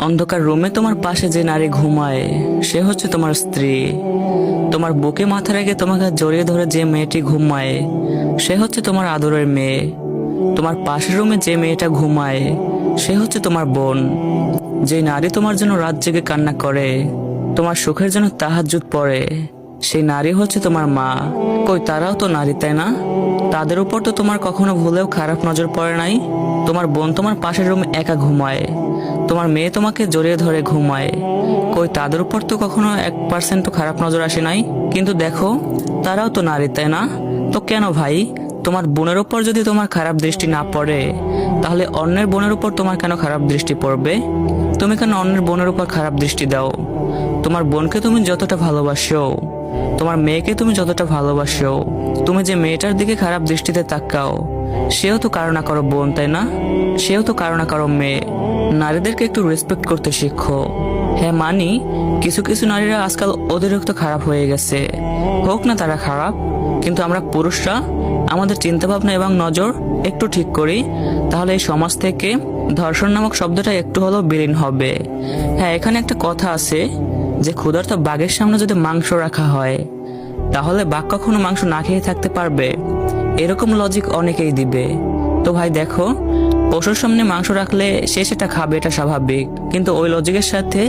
অন্ধকার রুমে তোমার পাশে যে নারী ঘুমায় সে হচ্ছে তোমার স্ত্রী। তোমার বুকে মাথা রেখে তোমাকে জড়িয়ে ধরে যে মেয়েটি ঘুমায় সে হচ্ছে তোমার আদরের মেয়ে। তোমার পাশের রুমে যে মেয়েটা ঘুমায় সে হচ্ছে তোমার বোন। যে নারী তোমার জন্য রাত জেগে কান্না করে, তোমার সুখের জন্য তাহাজ্জুদ পড়ে, সেই নারী হচ্ছে তোমার মা। কই তারাও তো নারী, তাই না? তাদের উপর তো তোমার কখনো ভুলেও খারাপ নজর পড়ে নাই। তোমার বোন তোমার পাশের রুমে একা ঘুমায়, তোমার মেয়ে তোমাকে জড়িয়ে ধরে ঘুমায়। কই তাদের উপর তো কখনো 1% তো খারাপ নজর আসে নাই। কিন্তু দেখো, তারাও তো নারী, তাই না? তো কেন ভাই, তোমার বোনের উপর যদি তোমার খারাপ দৃষ্টি না পড়ে, তাহলে অন্যের বোনের উপর তোমার কেন খারাপ দৃষ্টি পড়বে? তুমি কেন অন্যের বোনের উপর খারাপ দৃষ্টি দাও? তোমার বোনকে তুমি যতটা ভালোবাসো, তোমার মেয়েকে তুমি যতটা ভালোবাসো, তুমি যে মেয়েটার দিকে খারাপ দৃষ্টিতে তাকাও সেও তো কারো না কারো বোন, তাই না? সেও তো কারো না কারো মেয়ে। নারীদেরকে একটু রেসপেক্ট করতে শিখো। হ্যাঁ মানি, কিছু কিছু নারীরা আজকাল অতিরিক্ত খারাপ হয়ে গেছে, হোক না তারা খারাপ, কিন্তু আমরা পুরুষরা আমাদের চিন্তাভাবনা এবং নজর একটু ঠিক করি, তাহলে এই সমাজ থেকে ধর্ষণ নামক শব্দটা একটু হলেও বিলীন হবে। হ্যাঁ, এখানে একটা কথা আছে যে ক্ষুধার্ত বাঘের সামনে যদি মাংস রাখা হয় তাহলে বাঘ কখনো মাংস না খেয়ে থাকতে পারবে? এরকম লজিক অনেকেই দিবে। তো ভাই দেখো, পশুর সামনে মাংস রাখলে সে সেটা খাবে, এটা স্বাভাবিক, কিন্তু ওই লজিকের সাথে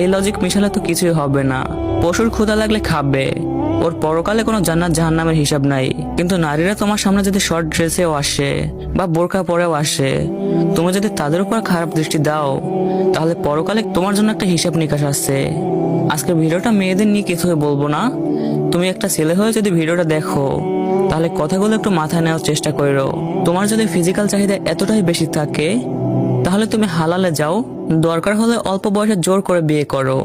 এই লজিক মিশালে তো কিছুই হবে না। পশুর ক্ষুধা লাগলে খাবে, ওর পরকালে কোনো জান্নাত জাহান্নামের হিসাব নাই। কিন্তু নারীরা তোমার সামনে যদি শর্ট ড্রেসেও আসে বা বোরকা পরেও আসে, তুমি যদি তাদের উপর খারাপ দৃষ্টি দাও তাহলে পরকালে তোমার জন্য একটা হিসাব নিকাশ আছে। আজকের ভিডিওটা মেয়েদের নিয়ে কিছুই বলবো না। তুমি একটা ছেলে হয়ে যদি ভিডিওটা দেখো তাহলে কথাগুলো একটু মাথায় নেওয়ার চেষ্টা করো। তোমার যদি ফিজিক্যাল চাহিদা এতটাই বেশি থাকে তাহলে তুমি হালালে যাও, দরকার হলে অল্প বয়সে জোর করে বিয়ে করো।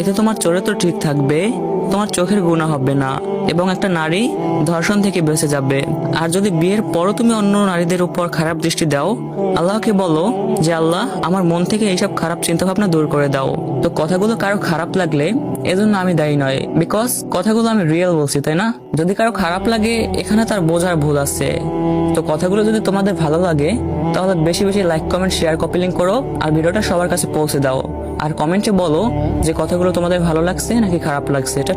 এতে তোমার চরিত্র ঠিক থাকবে, তোমার চোখের গুনাহ হবে না, এবং একটা নারী ধর্ষণ থেকে বেঁচে যাবে। আর যদি বিয়ের পরও তুমি অন্য নারীদের উপর খারাপ দৃষ্টি দাও, আল্লাহকে বলো যে আল্লাহ, আমার মন থেকে এইসব খারাপ চিন্তা ভাবনা দূর করে দাও। তো কথাগুলো কারো খারাপ লাগলে এজন্য আমি দায়ী নয়, বিকজ কথাগুলো আমি রিয়েল বলছি, তাই না? যদি কারো খারাপ লাগে এখানে তার বোঝার ভুল আছে। তো কথাগুলো যদি তোমাদের ভালো লাগে তাহলে বেশি বেশি like, comment, share, copy link করো আর ভিডিওটা সবার কাছে পৌঁছে দাও। আর কমেন্টে বলো যে কথাগুলো তোমাদের ভালো লাগছে নাকি খারাপ লাগছে। এটা